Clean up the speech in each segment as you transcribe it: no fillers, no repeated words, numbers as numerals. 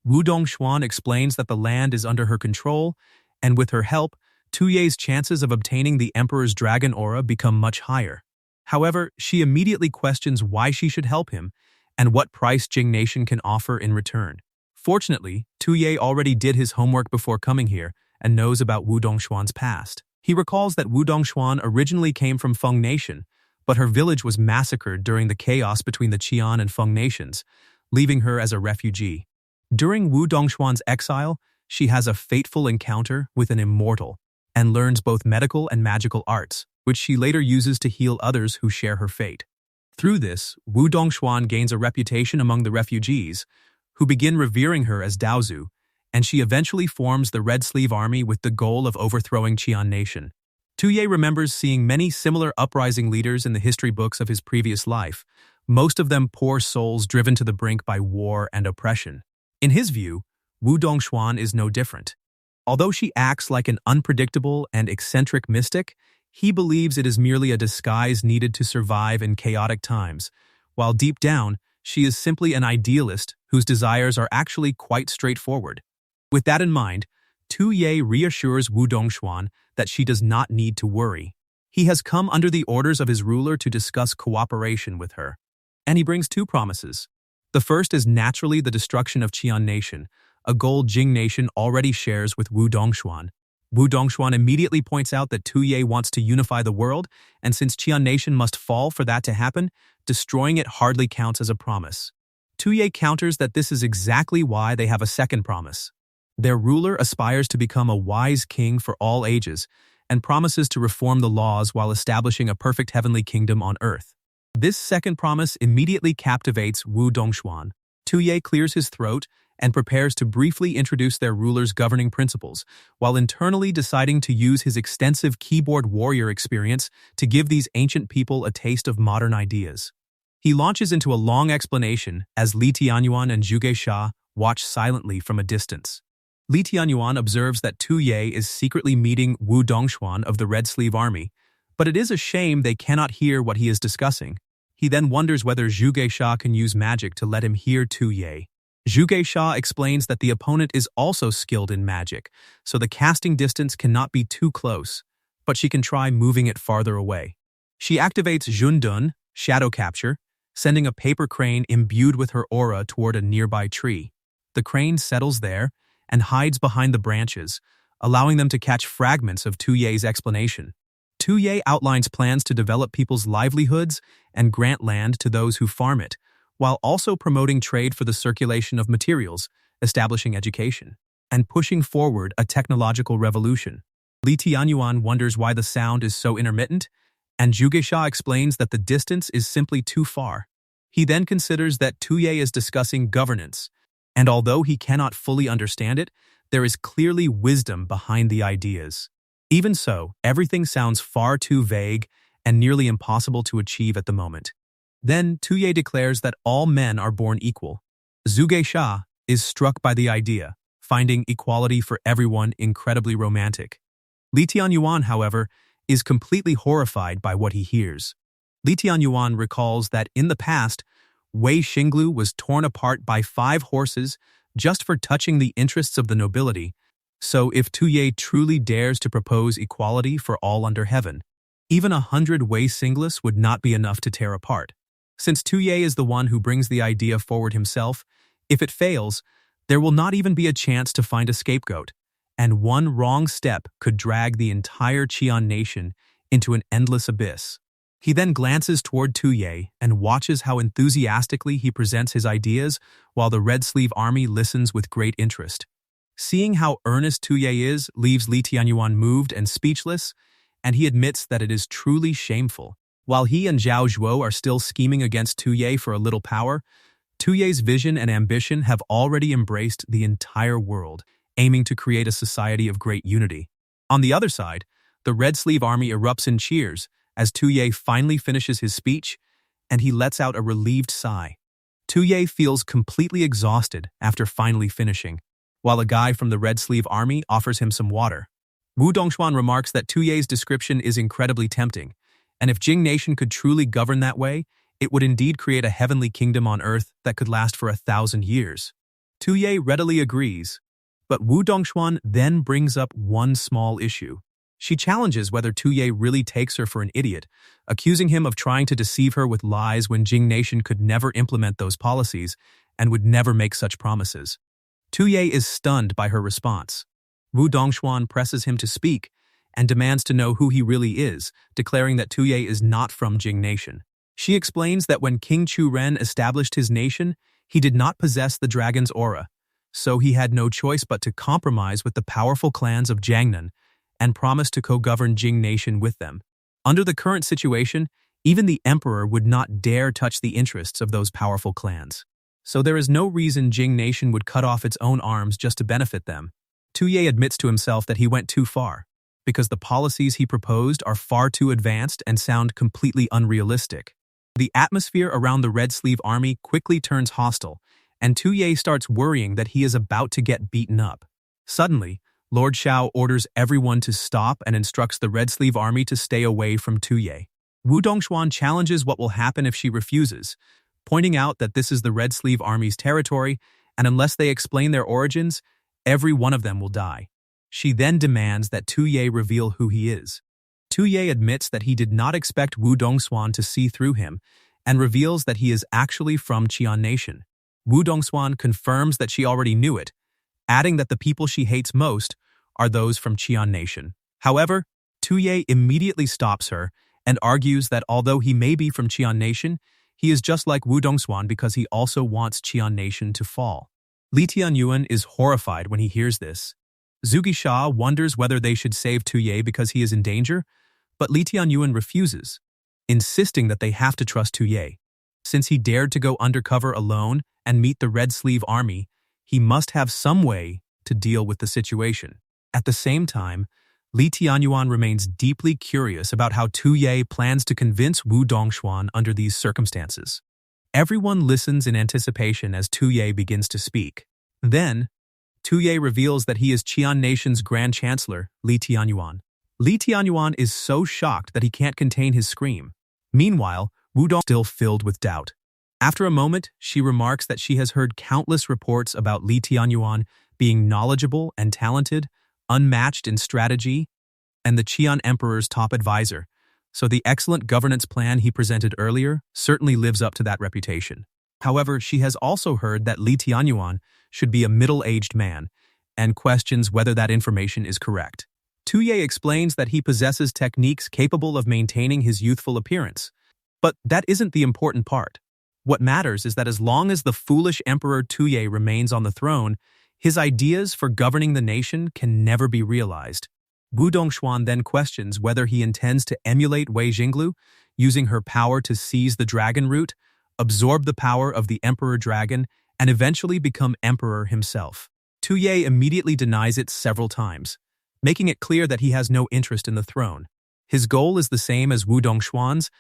Wu Dongxuan explains that the land is under her control, and with her help, Tuye's chances of obtaining the Emperor's dragon aura become much higher. However, she immediately questions why she should help him and what price Jing Nation can offer in return. Fortunately, Tuye already did his homework before coming here and knows about Wu Dongxuan's past. He recalls that Wu Dongxuan originally came from Feng Nation, but her village was massacred during the chaos between the Qian and Feng nations, leaving her as a refugee. During Wu Dongxuan's exile, she has a fateful encounter with an immortal and learns both medical and magical arts, which she later uses to heal others who share her fate. Through this, Wu Dongxuan gains a reputation among the refugees, who begin revering her as Daozu, and she eventually forms the Red Sleeve Army with the goal of overthrowing Qian Nation. Tuye remembers seeing many similar uprising leaders in the history books of his previous life, most of them poor souls driven to the brink by war and oppression. In his view, Wu Dongxuan is no different. Although she acts like an unpredictable and eccentric mystic, he believes it is merely a disguise needed to survive in chaotic times, while deep down, she is simply an idealist whose desires are actually quite straightforward. With that in mind, Tuye reassures Wu Dongxuan that she does not need to worry. He has come under the orders of his ruler to discuss cooperation with her. And he brings two promises. The first is naturally the destruction of Qian Nation, a goal Jing Nation already shares with Wu Dongxuan. Wu Dongxuan immediately points out that Tuye wants to unify the world, and since Qian Nation must fall for that to happen, destroying it hardly counts as a promise. Tuye counters that this is exactly why they have a second promise. Their ruler aspires to become a wise king for all ages and promises to reform the laws while establishing a perfect heavenly kingdom on earth. This second promise immediately captivates Wu Dongxuan. Tuye clears his throat and prepares to briefly introduce their ruler's governing principles, while internally deciding to use his extensive keyboard warrior experience to give these ancient people a taste of modern ideas. He launches into a long explanation as Li Tianyuan and Zhuge Sha watch silently from a distance. Li Tianyuan observes that Tuye is secretly meeting Wu Dongxuan of the Red Sleeve Army, but it is a shame they cannot hear what he is discussing. He then wonders whether Zhuge Sha can use magic to let him hear Tuye. Zhuge Sha explains that the opponent is also skilled in magic, so the casting distance cannot be too close, but she can try moving it farther away. She activates Jundun, shadow capture, sending a paper crane imbued with her aura toward a nearby tree. The crane settles there and hides behind the branches, allowing them to catch fragments of Tuye's explanation. Tuye outlines plans to develop people's livelihoods and grant land to those who farm it, while also promoting trade for the circulation of materials, establishing education, and pushing forward a technological revolution. Li Tianyuan wonders why the sound is so intermittent, and Zhuge Sha explains that the distance is simply too far. He then considers that Tuye is discussing governance, and although he cannot fully understand it, there is clearly wisdom behind the ideas. Even so, everything sounds far too vague and nearly impossible to achieve at the moment. Then Tuye declares that all men are born equal. Zhuge Sha is struck by the idea, finding equality for everyone incredibly romantic. Li Tianyuan, however, is completely horrified by what he hears. Li Tianyuan recalls that in the past, Wei Xinglu was torn apart by 5 horses just for touching the interests of the nobility, so if Tuye truly dares to propose equality for all under heaven, even 100 Wei Xinglis would not be enough to tear apart. Since Tuye is the one who brings the idea forward himself, if it fails, there will not even be a chance to find a scapegoat, and one wrong step could drag the entire Qian nation into an endless abyss. He then glances toward Tuye and watches how enthusiastically he presents his ideas while the Red Sleeve Army listens with great interest. Seeing how earnest Tuye is leaves Li Tianyuan moved and speechless, and he admits that it is truly shameful. While he and Zhao Zhuo are still scheming against Tuye for a little power, Tuye's vision and ambition have already embraced the entire world, aiming to create a society of great unity. On the other side, the Red Sleeve Army erupts in cheers as Tuye finally finishes his speech, and he lets out a relieved sigh. Tuye feels completely exhausted after finally finishing, while a guy from the Red Sleeve Army offers him some water. Wu Dongxuan remarks that Tuye's description is incredibly tempting, and if Jing Nation could truly govern that way, it would indeed create a heavenly kingdom on earth that could last for 1,000 years. Tuye readily agrees, but Wu Dongxuan then brings up one small issue. She challenges whether Tuye really takes her for an idiot, accusing him of trying to deceive her with lies when Jing Nation could never implement those policies and would never make such promises. Tuye is stunned by her response. Wu Dongxuan presses him to speak and demands to know who he really is, declaring that Tuye is not from Jing Nation. She explains that when King Chu Ren established his nation, he did not possess the dragon's aura, so he had no choice but to compromise with the powerful clans of Jiangnan and promise to co-govern Jing Nation with them. Under the current situation, even the emperor would not dare touch the interests of those powerful clans. So there is no reason Jing Nation would cut off its own arms just to benefit them. Tuye admits to himself that he went too far, because the policies he proposed are far too advanced and sound completely unrealistic. The atmosphere around the Red Sleeve army quickly turns hostile, and Tuye starts worrying that he is about to get beaten up. Suddenly, Lord Xiao orders everyone to stop and instructs the Red Sleeve army to stay away from Tuye. Wu Dongxuan challenges what will happen if she refuses, pointing out that this is the Red Sleeve army's territory, and unless they explain their origins, every one of them will die. She then demands that Tuye reveal who he is. Tuye admits that he did not expect Wu Dongxuan to see through him and reveals that he is actually from Qian Nation. Wu Dongxuan confirms that she already knew it, adding that the people she hates most are those from Qian Nation. However, Tuye immediately stops her and argues that although he may be from Qian Nation, he is just like Wu Dongxuan because he also wants Qian Nation to fall. Li Tianyuan is horrified when he hears this. Zhuge Xia wonders whether they should save Tuye because he is in danger, but Li Tianyuan refuses, insisting that they have to trust Tuye. Since he dared to go undercover alone and meet the Red Sleeve army, he must have some way to deal with the situation. At the same time, Li Tianyuan remains deeply curious about how Tuye plans to convince Wu Dongxuan under these circumstances. Everyone listens in anticipation as Tuye begins to speak. Then, Tuye reveals that he is Qian Nation's Grand Chancellor, Li Tianyuan. Li Tianyuan is so shocked that he can't contain his scream. Meanwhile, Wu Dong is still filled with doubt. After a moment, she remarks that she has heard countless reports about Li Tianyuan being knowledgeable and talented, unmatched in strategy, and the Qian Emperor's top advisor, so the excellent governance plan he presented earlier certainly lives up to that reputation. However, she has also heard that Li Tianyuan should be a middle-aged man, and questions whether that information is correct. Tuye explains that he possesses techniques capable of maintaining his youthful appearance. But that isn't the important part. What matters is that as long as the foolish Emperor Tuye remains on the throne, his ideas for governing the nation can never be realized. Wu Dongxuan then questions whether he intends to emulate Wei Jinglu, using her power to seize the dragon root, absorb the power of the Emperor Dragon, and eventually become Emperor himself. Tuye immediately denies it several times, making it clear that he has no interest in the throne. His goal is the same as Wu Dongxuan's,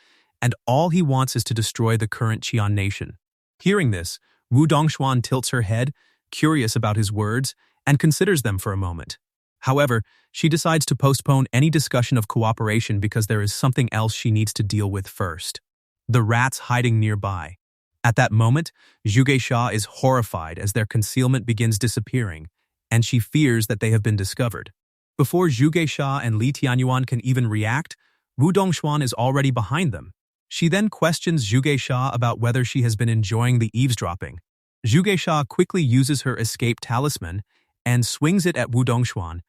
and all he wants is to destroy the current Qian Nation. Hearing this, Wu Dongxuan tilts her head, curious about his words, and considers them for a moment. However, she decides to postpone any discussion of cooperation because there is something else she needs to deal with first. The rats hiding nearby. At that moment, Zhuge Xia is horrified as their concealment begins disappearing, and she fears that they have been discovered. Before Zhuge Xia and Li Tianyuan can even react, Wu Dongxuan is already behind them. She then questions Zhuge Xia about whether she has been enjoying the eavesdropping. Zhuge Xia quickly uses her escape talisman and swings it at Wu Dongxuan,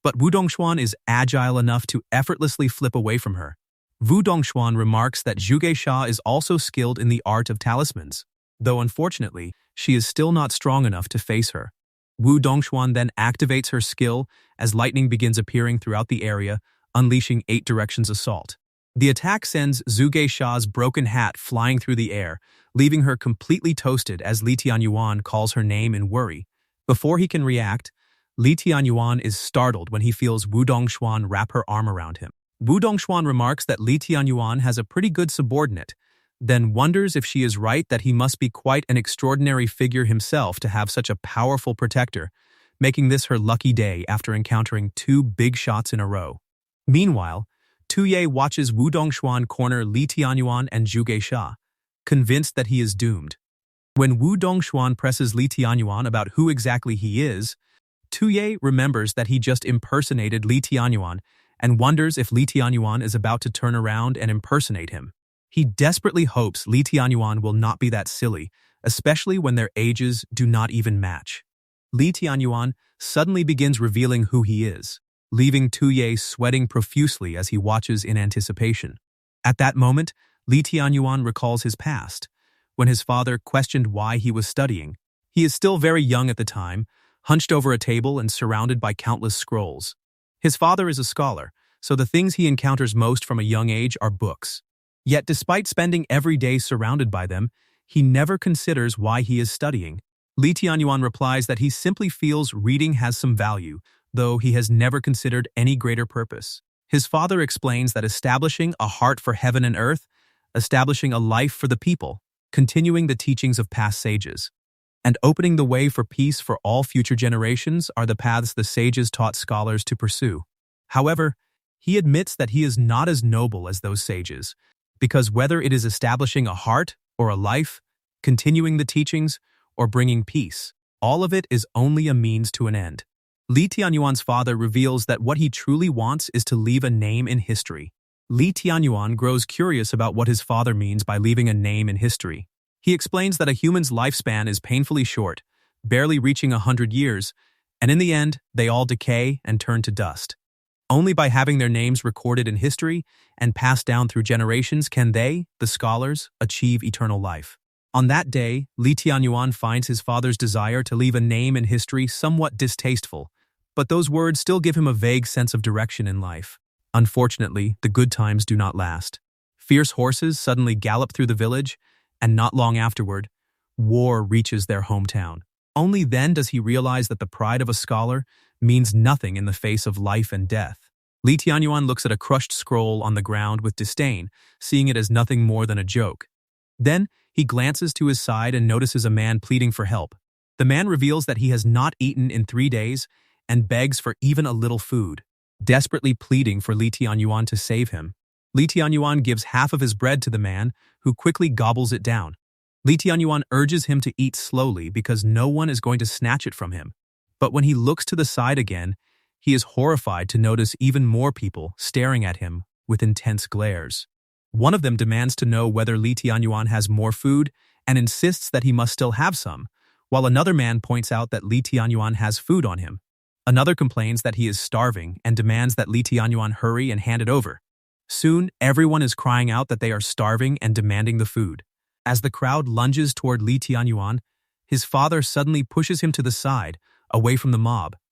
but Wu Dongxuan is agile enough to effortlessly flip away from her. Wu Dongxuan remarks that Zhuge Xia is also skilled in the art of talismans, though unfortunately, she is still not strong enough to face her. Wu Dongxuan then activates her skill as lightning begins appearing throughout the area, unleashing 8 directions assault. The attack sends Zhuge Xia's broken hat flying through the air, leaving her completely toasted as Li Tianyuan calls her name in worry. Before he can react, Li Tianyuan is startled when he feels Wu Dongxuan wrap her arm around him. Wu Dongxuan remarks that Li Tianyuan has a pretty good subordinate, then wonders if she is right that he must be quite an extraordinary figure himself to have such a powerful protector, making this her lucky day after encountering 2 big shots in a row. Meanwhile, Tuye watches Wu Dongxuan corner Li Tianyuan and Zhuge Xia, convinced that he is doomed. When Wu Dongxuan presses Li Tianyuan about who exactly he is, Tuye remembers that he just impersonated Li Tianyuan and wonders if Li Tianyuan is about to turn around and impersonate him. He desperately hopes Li Tianyuan will not be that silly, especially when their ages do not even match. Li Tianyuan suddenly begins revealing who he is, leaving Tuye sweating profusely as he watches in anticipation. At that moment, Li Tianyuan recalls his past, when his father questioned why he was studying. He is still very young at the time, hunched over a table and surrounded by countless scrolls. His father is a scholar, so the things he encounters most from a young age are books. Yet despite spending every day surrounded by them, he never considers why he is studying. Li Tianyuan replies that he simply feels reading has some value, though he has never considered any greater purpose. His father explains that establishing a heart for heaven and earth, establishing a life for the people, continuing the teachings of past sages, and opening the way for peace for all future generations are the paths the sages taught scholars to pursue. However, he admits that he is not as noble as those sages, because whether it is establishing a heart or a life, continuing the teachings, or bringing peace, all of it is only a means to an end. Li Tianyuan's father reveals that what he truly wants is to leave a name in history. Li Tianyuan grows curious about what his father means by leaving a name in history. He explains that a human's lifespan is painfully short, barely reaching 100 years, and in the end, they all decay and turn to dust. Only by having their names recorded in history and passed down through generations can they, the scholars, achieve eternal life. On that day, Li Tianyuan finds his father's desire to leave a name in history somewhat distasteful, but those words still give him a vague sense of direction in life. Unfortunately, the good times do not last. Fierce horses suddenly gallop through the village, and not long afterward, war reaches their hometown. Only then does he realize that the pride of a scholar means nothing in the face of life and death. Li Tianyuan looks at a crushed scroll on the ground with disdain, seeing it as nothing more than a joke. Then, he glances to his side and notices a man pleading for help. The man reveals that he has not eaten in 3 days and begs for even a little food, desperately pleading for Li Tianyuan to save him. Li Tianyuan gives half of his bread to the man, who quickly gobbles it down. Li Tianyuan urges him to eat slowly because no one is going to snatch it from him. But when he looks to the side again, he is horrified to notice even more people staring at him with intense glares. One of them demands to know whether Li Tianyuan has more food and insists that he must still have some, while another man points out that Li Tianyuan has food on him. Another complains that he is starving and demands that Li Tianyuan hurry and hand it over. Soon, everyone is crying out that they are starving and demanding the food. As the crowd lunges toward Li Tianyuan, his father suddenly pushes him to the side, away from the mob.